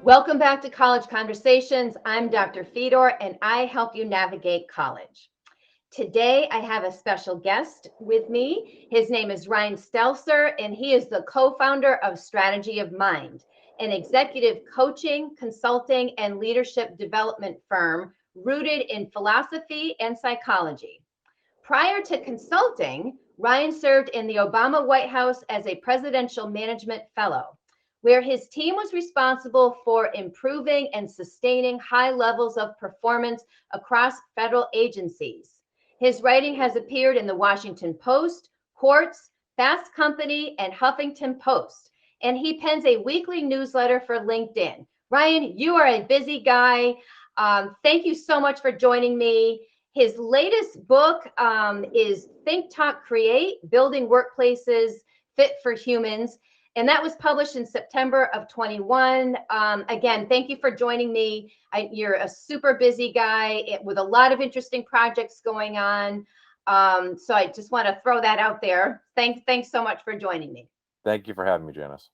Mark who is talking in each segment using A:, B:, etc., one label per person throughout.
A: Welcome back to College Conversations. I'm Dr. Fedor, and I help you navigate college. Today, I have a special guest with me. His name is Ryan Stelzer, and he is the co founder of Strategy of Mind, an executive coaching, consulting, and leadership development firm rooted in philosophy and psychology. Prior to consulting, Ryan served in the Obama White House as a presidential management fellow, where his team was responsible for improving and sustaining high levels of performance across federal agencies. His writing has appeared in the Washington Post, Quartz, Fast Company, and Huffington Post, and he pens a weekly newsletter for LinkedIn. Ryan, you are a busy guy. Thank you so much for joining me. His latest book is Think, Talk, Create, Building Workplaces Fit for Humans. And that was published in September of 21. Again, thank you for joining me. You're a super busy guy with a lot of interesting projects going on. So I just want to throw that out there. Thanks so much for joining me.
B: Thank you for having me, Janice.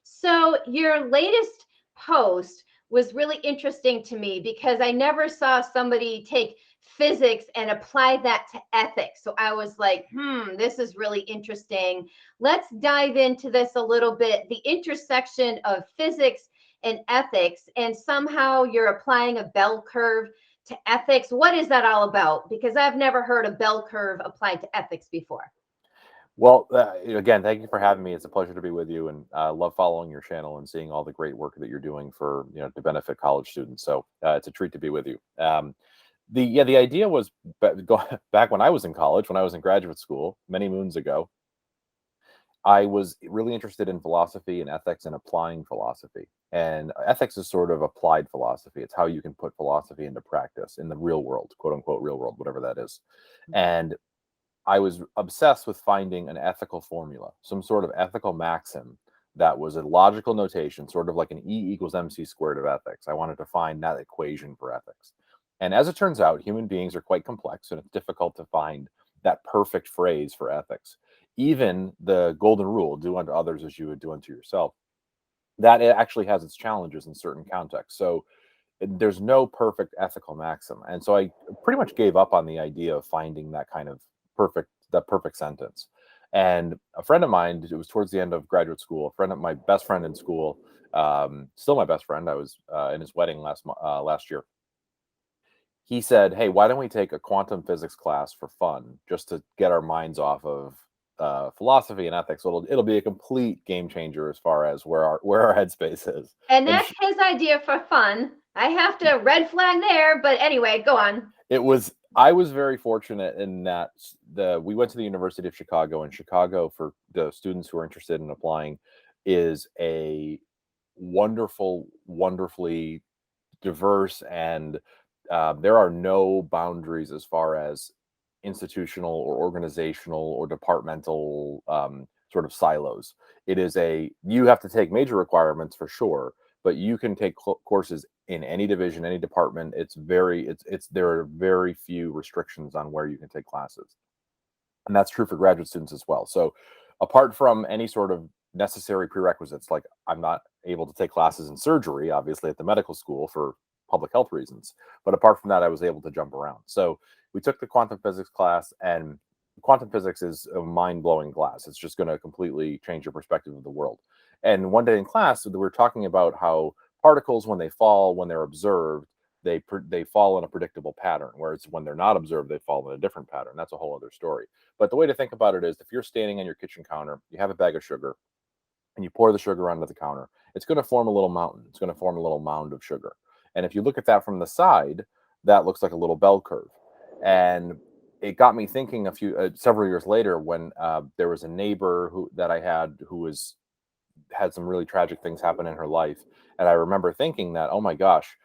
A: So your latest post was really interesting to me because I never saw somebody take physics and apply that to ethics. So I was like, this is really interesting. Let's dive into this a little bit. The intersection of physics and ethics, and somehow you're applying a bell curve to ethics. What is that all about? Because I've never heard a bell curve applied to ethics before.
B: Well, again, thank you for having me. It's a pleasure to be with you, and I love following your channel and seeing all the great work that you're doing for to benefit college students. So it's a treat to be with you. The idea was back when I was in college, when I was in graduate school, many moons ago. I was really interested in philosophy and ethics and applying philosophy. And ethics is sort of applied philosophy. It's how you can put philosophy into practice in the real world, quote unquote, real world, whatever that is. And I was obsessed with finding an ethical formula, some sort of ethical maxim that was a logical notation, sort of like an E equals MC squared of ethics. I wanted to find that equation for ethics. And as it turns out, human beings are quite complex, and it's difficult to find that perfect phrase for ethics. Even the golden rule, do unto others as you would do unto yourself, that it actually has its challenges in certain contexts. So there's no perfect ethical maxim. And so I pretty much gave up on the idea of finding that kind of perfect sentence. And a friend of mine, it was towards the end of graduate school, my best friend in school, still my best friend. I was in his wedding last year. He said, "Hey, why don't we take a quantum physics class for fun, just to get our minds off of philosophy and ethics? It'll be a complete game changer as far as where our headspace is."
A: And that's his idea for fun. I have to red flag there, but anyway, go on.
B: I was very fortunate in that we went to the University of Chicago, and Chicago, for the students who are interested in applying, is a wonderfully diverse, and there are no boundaries as far as institutional or organizational or departmental sort of silos. You have to take major requirements for sure, but you can take courses in any division, any department. There are very few restrictions on where you can take classes. And that's true for graduate students as well. So apart from any sort of necessary prerequisites, like I'm not able to take classes in surgery, obviously, at the medical school for public health reasons. But apart from that, I was able to jump around. So we took the quantum physics class, and quantum physics is a mind-blowing class. It's just going to completely change your perspective of the world. And one day in class, we were talking about how particles, when they fall, when they're observed, they fall in a predictable pattern, whereas when they're not observed, they fall in a different pattern. That's a whole other story. But the way to think about it is, if you're standing on your kitchen counter, you have a bag of sugar, and you pour the sugar onto the counter, it's going to form a little mountain. It's going to form a little mound of sugar. And if you look at that from the side, that looks like a little bell curve. And it got me thinking several years later, when there was a neighbor that I had who had some really tragic things happen in her life. And I remember thinking that, oh my gosh,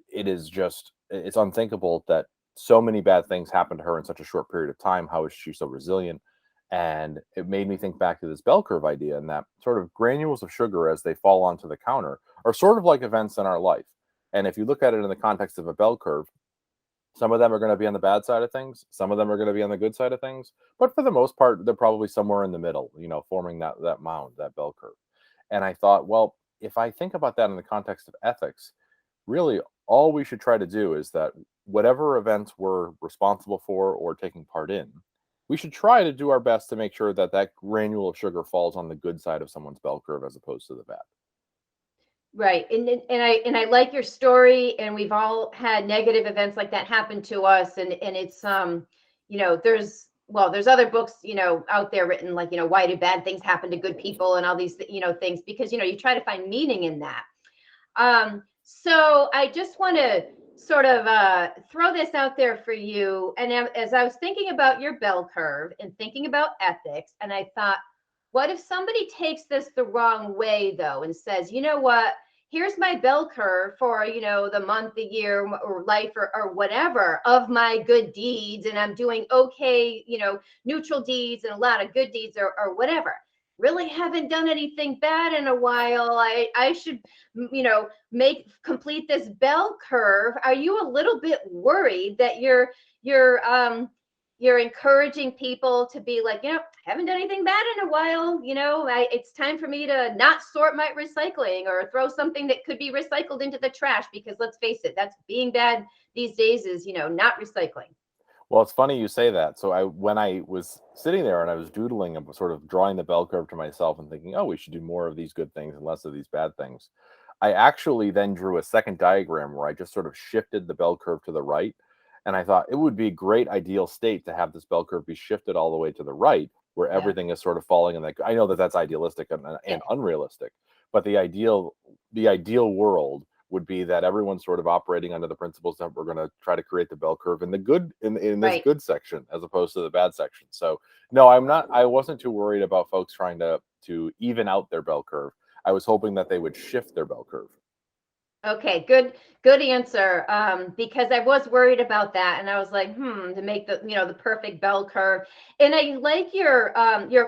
B: it's unthinkable that so many bad things happened to her in such a short period of time. How is she so resilient? And it made me think back to this bell curve idea, and that sort of granules of sugar, as they fall onto the counter, are sort of like events in our life. And if you look at it in the context of a bell curve, some of them are going to be on the bad side of things. Some of them are going to be on the good side of things. But for the most part, they're probably somewhere in the middle, forming that mound, that bell curve. And I thought, well, if I think about that in the context of ethics, really all we should try to do is that whatever events we're responsible for or taking part in, we should try to do our best to make sure that that granule of sugar falls on the good side of someone's bell curve as opposed to the bad.
A: Right. And I like your story, and we've all had negative events like that happen to us. And it's there's other books, out there written, like, why do bad things happen to good people and all these, things, because you try to find meaning in that. So I just want to sort of throw this out there for you. And as I was thinking about your bell curve and thinking about ethics, and I thought, what if somebody takes this the wrong way, though, and says, you know what? Here's my bell curve for, the month, the year, or life, or whatever of my good deeds. And I'm doing okay, neutral deeds and a lot of good deeds, or whatever. Really haven't done anything bad in a while. I should, complete this bell curve. Are you a little bit worried that you're encouraging people to be like, haven't done anything bad in a while. It's time for me to not sort my recycling or throw something that could be recycled into the trash, because let's face it, that's being bad these days, is, not recycling.
B: Well, it's funny you say that. So when I was sitting there and I was doodling and sort of drawing the bell curve to myself and thinking, oh, we should do more of these good things and less of these bad things, I actually then drew a second diagram where I just sort of shifted the bell curve to the right. And I thought it would be a great ideal state to have this bell curve be shifted all the way to the right, where
A: Yeah.
B: everything is sort of falling in that. I know that that's idealistic and unrealistic, but the ideal world would be that everyone's sort of operating under the principles that we're going to try to create the bell curve in the good in this
A: Right.
B: good section as opposed to the bad section. So no, I wasn't too worried about folks trying to even out their bell curve. I was hoping that they would shift their bell curve.
A: Okay, good answer. Because I was worried about that, and I was like, to make the perfect bell curve. And I like your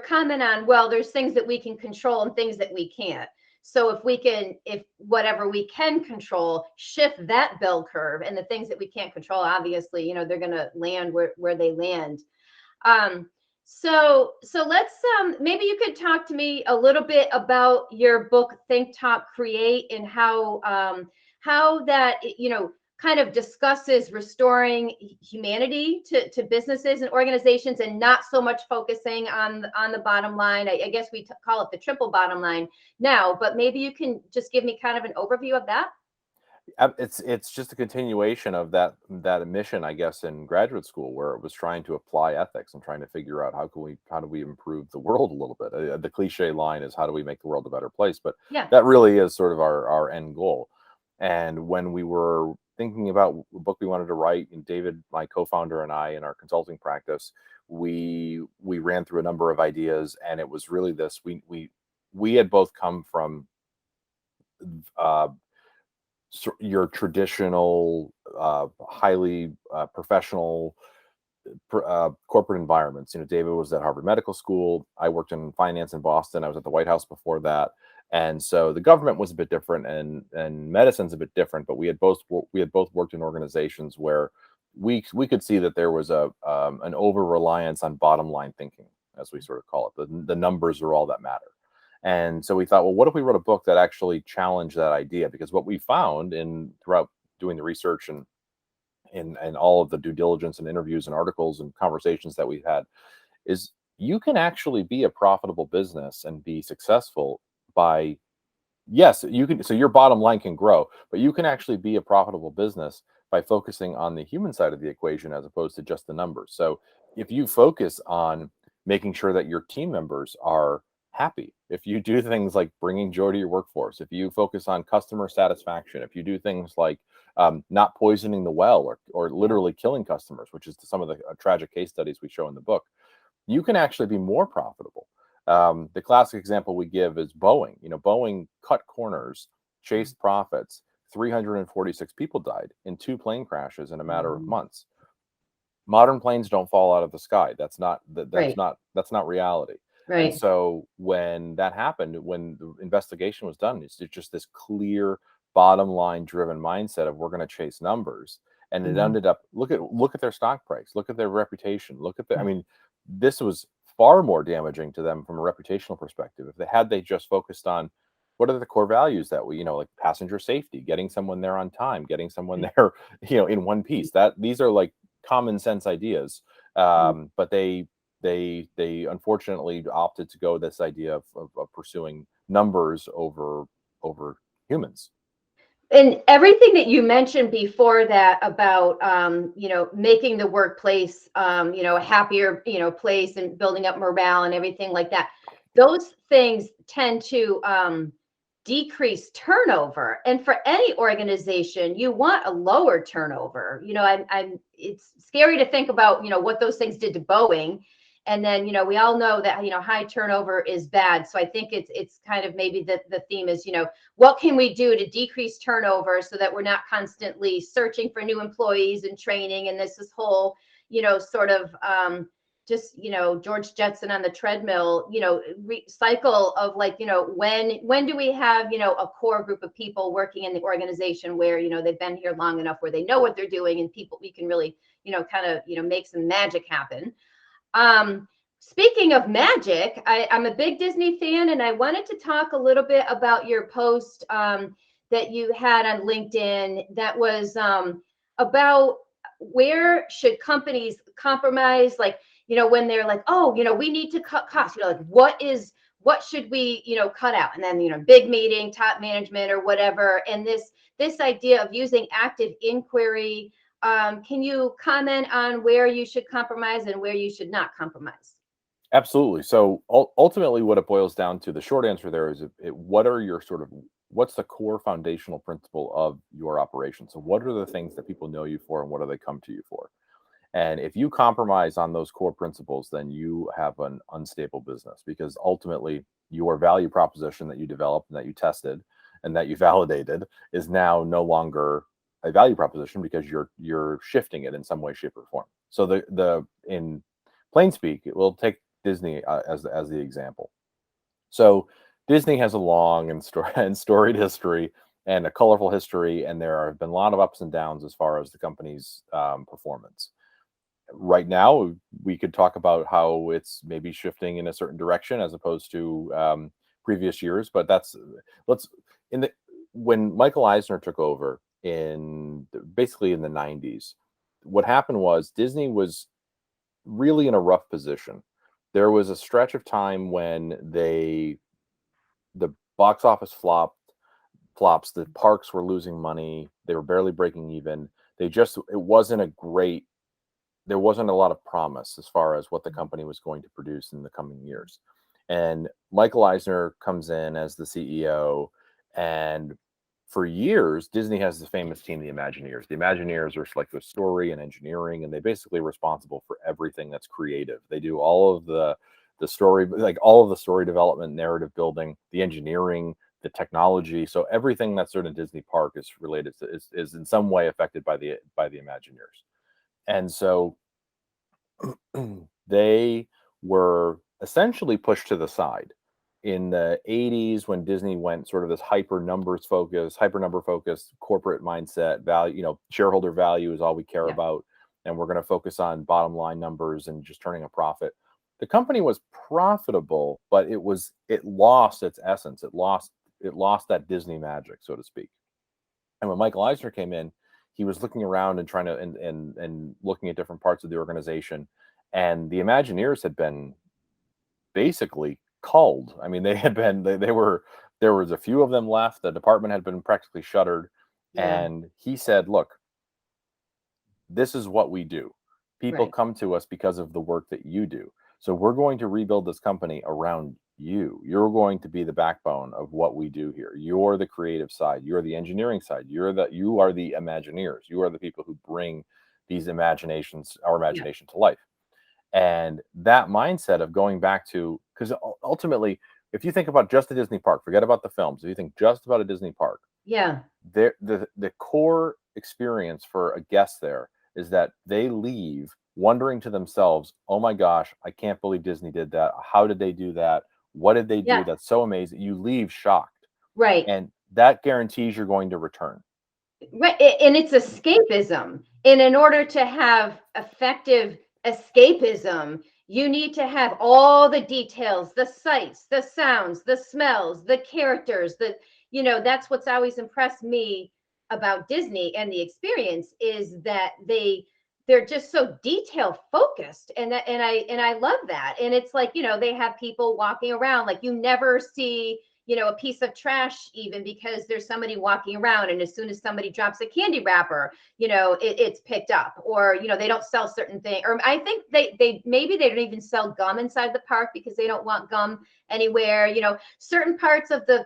A: comment on, well, there's things that we can control and things that we can't. So if whatever we can control, shift that bell curve, and the things that we can't control, obviously, they're gonna land where they land. Um, so let's maybe you could talk to me a little bit about your book, Think Talk Create, and how that kind of discusses restoring humanity to businesses and organizations, and not so much focusing on the bottom line. I guess we call it the triple bottom line now, but maybe you can just give me kind of an overview of that.
B: It's just a continuation of that mission, I guess, in graduate school, where it was trying to apply ethics and trying to figure out how do we improve the world a little bit. The cliche line is, how do we make the world a better place? But
A: Yeah.
B: that really is sort of our end goal. And when we were thinking about the book we wanted to write, and David, my co-founder, and I, in our consulting practice, we ran through a number of ideas, and it was really this: we had both come from uh, your traditional, highly professional corporate environments. David was at Harvard Medical School. I worked in finance in Boston. I was at the White House before that, and so the government was a bit different, and medicine's a bit different. But we had both worked in organizations where we could see that there was an over reliance on bottom line thinking, as we sort of call it. The numbers are all that matter. And so we thought, well, what if we wrote a book that actually challenged that idea? Because what we found throughout doing the research and all of the due diligence and interviews and articles and conversations that we've had is you can actually be a profitable business and be successful by, yes, you can. So your bottom line can grow, but you can actually be a profitable business by focusing on the human side of the equation as opposed to just the numbers. So if you focus on making sure that your team members are happy, if you do things like bringing joy to your workforce, if you focus on customer satisfaction, if you do things like not poisoning the well, or literally killing customers, which is some of the tragic case studies we show in the book, you can actually be more profitable. The classic example we give is Boeing. Boeing cut corners, chased profits. 346 people died in 2 plane crashes in a matter of months. Modern planes don't fall out of the sky. That's not
A: Right.
B: not reality. And
A: Right.
B: so when that happened, when the investigation was done, it's just this clear bottom line driven mindset of, we're going to chase numbers. And it ended up, look at their stock price, look at their reputation, look at I mean, this was far more damaging to them from a reputational perspective. If they just focused on what are the core values that we, like passenger safety, getting someone there on time, getting someone there, in one piece. That these are like common sense ideas, but they unfortunately opted to go this idea of pursuing numbers over humans.
A: And everything that you mentioned before that about, making the workplace, a happier, place and building up morale and everything like that, those things tend to decrease turnover. And for any organization, you want a lower turnover. It's scary to think about, what those things did to Boeing. And then, we all know that, high turnover is bad. So I think it's kind of maybe the theme is, what can we do to decrease turnover so that we're not constantly searching for new employees and training, and this whole, sort of just, George Jetson on the treadmill, cycle of like, when do we have, a core group of people working in the organization where, they've been here long enough where they know what they're doing, and people, we can really, kind of, make some magic happen. Speaking of magic, I'm a big Disney fan, and I wanted to talk a little bit about your post that you had on LinkedIn that was about where should companies compromise, like, when they're like, oh, we need to cut costs, like what should we, cut out? And then, big meeting, top management or whatever. And this idea of using active inquiry. Can you comment on where you should compromise and where you should not compromise?
B: Absolutely. So ultimately, what it boils down to, the short answer there is, what are your what's the core foundational principle of your operation? So what are the things that people know you for, and what do they come to you for? And if you compromise on those core principles, then you have an unstable business, because ultimately your value proposition that you developed and that you tested and that you validated is now no longer a value proposition, because you're shifting it in some way, shape, or form. So the in plain speak, we'll take Disney as the example. So Disney has a long and storied history and a colorful history, and there have been a lot of ups and downs as far as the company's performance. Right now, we could talk about how it's maybe shifting in a certain direction as opposed to previous years, but when Michael Eisner took over basically in the 90s, what happened was Disney was really in a rough position. There was a stretch of time when the box office flops, the parks were losing money, they were barely breaking even. There wasn't a lot of promise as far as what the company was going to produce in the coming years. And Michael Eisner comes in as the CEO, and for years, Disney has the famous team, the Imagineers. The Imagineers are like the story and engineering, and they basically responsible for everything that's creative. They do all of the story, like all of the story development, narrative building, the engineering, the technology. So everything that's sort of Disney Park is related to is in some way affected by the Imagineers. And so they were essentially pushed to the side in the 80s when Disney went sort of this hyper number focused corporate mindset. Value, shareholder value is all we care about, and we're going to focus on bottom line numbers and just turning a profit. The company was profitable, but it lost its essence. It lost that Disney magic, so to speak. And when Michael Eisner came in, he was looking around and trying to and looking at different parts of the organization, and the Imagineers had been basically culled. I mean, there was a few of them left. The department had been practically shuttered.
A: Yeah.
B: And he said, look, this is what we do. People
A: Right.
B: come to us because of the work that you do. So we're going to rebuild this company around you. You're going to be the backbone of what we do here. You're the creative side. You're the engineering side. You are the Imagineers. You are the people who bring our imagination to life. And that mindset of going back to, because ultimately, if you think about just a Disney park, forget about the films. If you think just about a Disney park,
A: Yeah.
B: the core experience for a guest there is that they leave wondering to themselves, oh my gosh, I can't believe Disney did that. How did they do that? What did they do?
A: Yeah.
B: That's so amazing. You leave shocked.
A: Right.
B: And that guarantees you're going to return.
A: Right. And it's escapism. And in order to have effective escapism. You need to have all the details, the sights, the sounds, the smells, the characters, that's what's always impressed me about Disney and the experience is that they're just so detail focused, and I love that. And it's like, they have people walking around, like you never see a piece of trash, even because there's somebody walking around, and as soon as somebody drops a candy wrapper, it's picked up. Or they don't sell certain things, or I think they maybe they don't even sell gum inside the park because they don't want gum anywhere. Certain parts of the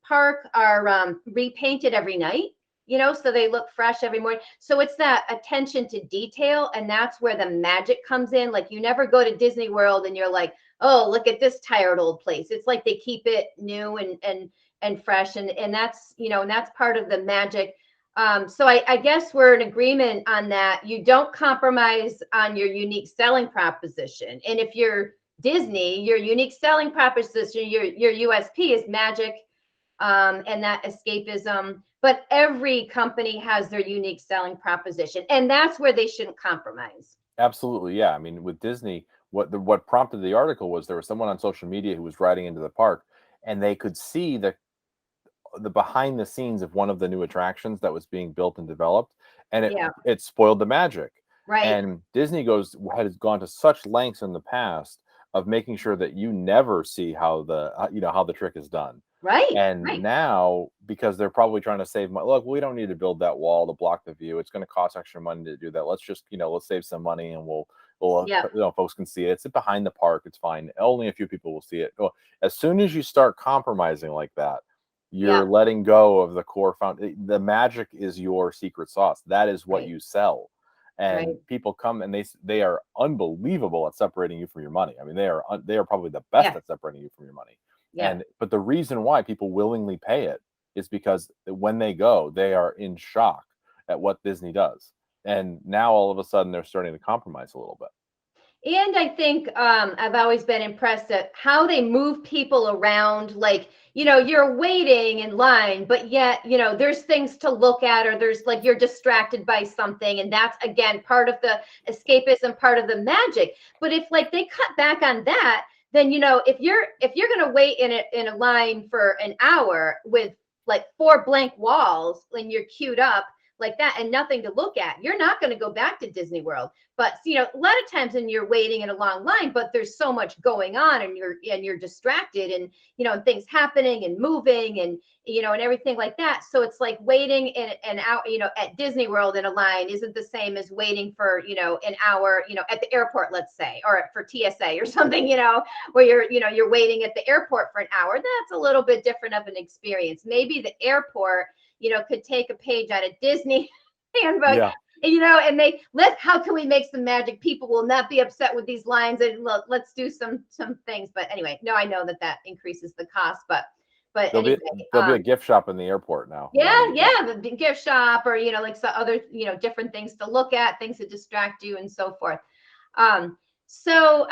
A: park are repainted every night, so they look fresh every morning. So it's that attention to detail, and that's where the magic comes in. Like, you never go to Disney World and you're like, oh, look at this tired old place. It's like they keep it new and fresh, and that's part of the magic. So I guess we're in agreement on that. You don't compromise on your unique selling proposition. And if you're Disney, your unique selling proposition, your USP is magic, and that escapism. But every company has their unique selling proposition, and that's where they shouldn't compromise.
B: Absolutely, yeah. I mean, with Disney, what prompted the article was there was someone on social media who was riding into the park, and they could see the behind the scenes of one of the new attractions that was being built and developed, and
A: Yeah,
B: it spoiled the magic.
A: right,
B: And Disney has gone to such lengths in the past of making sure that you never see how how the trick is done.
A: right,
B: And
A: right.
B: now, because they're probably trying to save money, look, we don't need to build that wall to block the view. It's going to cost extra money to do that. Let's just, let's save some money, and
A: Yeah,
B: folks can see it. It's behind the park. It's fine. Only a few people will see it. Well, as soon as you start compromising like that,
A: yeah,
B: you're letting go of the core The magic is your secret sauce. That is what
A: right,
B: you sell. And
A: right.
B: people come and they are unbelievable at separating you from your money. I mean, they are probably the best
A: Yeah,
B: at separating you from your money.
A: yeah.
B: But the reason why people willingly pay it is because when they go, they are in shock at what Disney does. And now all of a sudden they're starting to compromise a little bit.
A: And I think I've always been impressed at how they move people around. Like, you're waiting in line, but yet, there's things to look at, or there's like you're distracted by something. And that's, again, part of the escapism, part of the magic. But if like they cut back on that, then, if you're going to wait in a line for an hour with like four blank walls and you're queued up like that and nothing to look at, you're not going to go back to Disney World. But a lot of times when you're waiting in a long line, but there's so much going on, and you're distracted, and and things happening and moving, and everything like that. So it's like waiting in an hour, at Disney World in a line isn't the same as waiting for an hour, at the airport, let's say, or for TSA or something, where you're waiting at the airport for an hour. That's a little bit different of an experience. Maybe the airport could take a page out of Disney handbook,
B: Yeah.
A: and how can we make some magic? People will not be upset with these lines, and let's do some things. But anyway, no, I know that increases the cost, but
B: There'll be
A: anyway,
B: there'll be a gift shop in the airport now.
A: yeah, yeah, the gift shop, or like some other different things to look at, things to distract you, and so forth. Um, so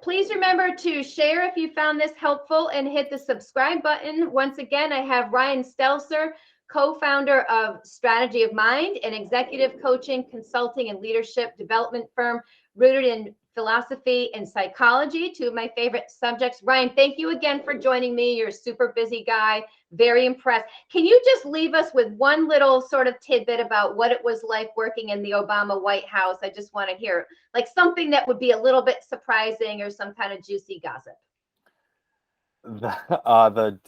A: please remember to share if you found this helpful, and hit the subscribe button. Once again, I have Ryan Stelzer, co-founder of Strategy of Mind, an executive coaching, consulting, and leadership development firm rooted in philosophy and psychology, two of my favorite subjects. Ryan, thank you again for joining me. You're a super busy guy. Very impressed. Can you just leave us with one little sort of tidbit about what it was like working in the Obama White House? I just want to hear like something that would be a little bit surprising, or some kind of juicy gossip.
B: The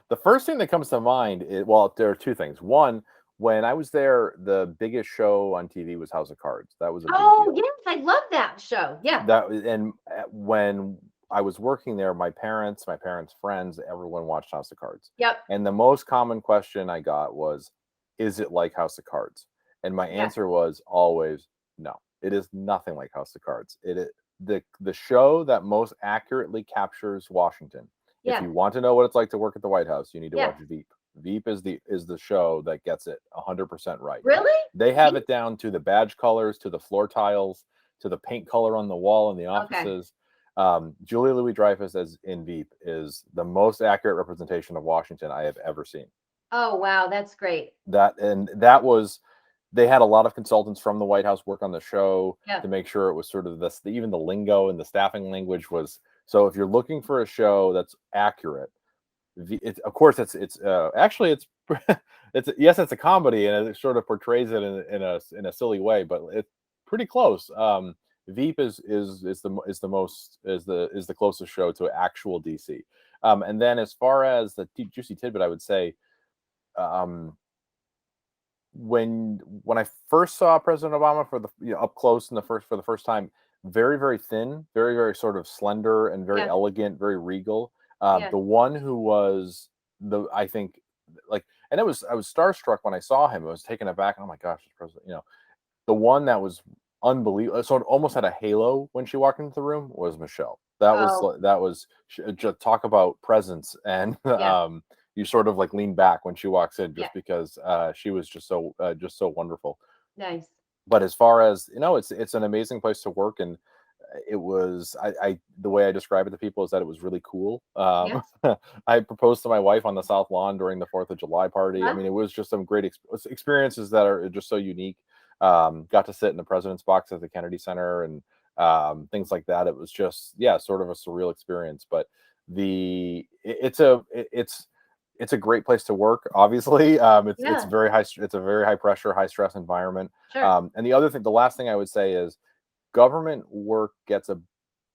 B: the first thing that comes to mind is, well, there are two things. One, when I was there, the biggest show on TV was House of Cards. That was a big
A: Oh,
B: deal.
A: yes, I love that show. Yeah.
B: When I was working there, my parents, friends, everyone watched House of Cards.
A: Yep.
B: And the most common question I got was, "Is it like House of Cards?" And my
A: Yeah.
B: answer was always, "No, it is nothing like House of Cards. It is the show that most accurately captures Washington. If
A: Yeah.
B: you want to know what it's like to work at the White House, you need to
A: Yeah.
B: watch Veep. Veep is the show that gets it 100% right.
A: Really?
B: They have it down to the badge colors, to the floor tiles, to the paint color on the wall in the
A: Okay.
B: offices. Julia Louis-Dreyfus as in Veep is the most accurate representation of Washington I have ever seen.
A: Oh, wow, that's great.
B: That was they had a lot of consultants from the White House work on the show
A: Yeah.
B: to make sure it was sort of this, even the lingo and the staffing language was. So if you're looking for a show that's accurate, of course it's actually it's it's yes, it's a comedy and it sort of portrays it in a silly way, but it's pretty close. Veep is the closest show to actual DC. And then as far as the juicy tidbit, I would say, um, when I first saw President Obama for the up close in the first for the first time, very very thin, very very sort of slender and very
A: Yeah.
B: elegant, very regal.
A: Yeah.
B: The one who was I think, like, and I was starstruck when I saw him. I was taken aback. Oh my gosh, it's President! The one that was unbelievable. So it almost had a halo when she walked into the room was Michelle.
A: Oh,
B: That was just talk about presence, and
A: yeah.
B: you sort of like lean back when she walks in
A: Yeah.
B: just because she was just so wonderful.
A: Nice.
B: But as far as it's an amazing place to work, and it was I the way I describe it to people is that it was really cool.
A: Yeah.
B: I proposed to my wife on the South Lawn during the 4th of July party. I
A: Huh?
B: mean, it was just some great experiences that are just so unique. Got to sit in the president's box at the Kennedy Center and things like that. It was just, yeah, sort of a surreal experience. But it's a great place to work. Obviously, it's
A: Yeah.
B: very high. It's a very high pressure, high stress environment.
A: Sure.
B: And the last thing I would say is government work gets a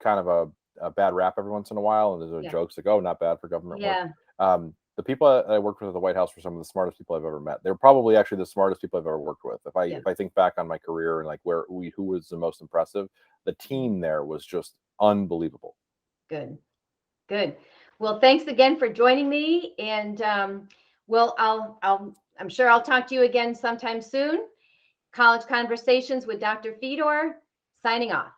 B: kind of a bad rap every once in a while, and there's
A: Yeah.
B: jokes like, "Oh, not bad for government work."
A: Yeah.
B: The people I worked with at the White House were some of the smartest people I've ever met. They're probably actually the smartest people I've ever worked with.
A: Yeah.
B: If I think back on my career and like who was the most impressive, the team there was just unbelievable.
A: Good. Good. Well, thanks again for joining me. And I'm sure I'll talk to you again sometime soon. College Conversations with Dr. Fedor, signing off.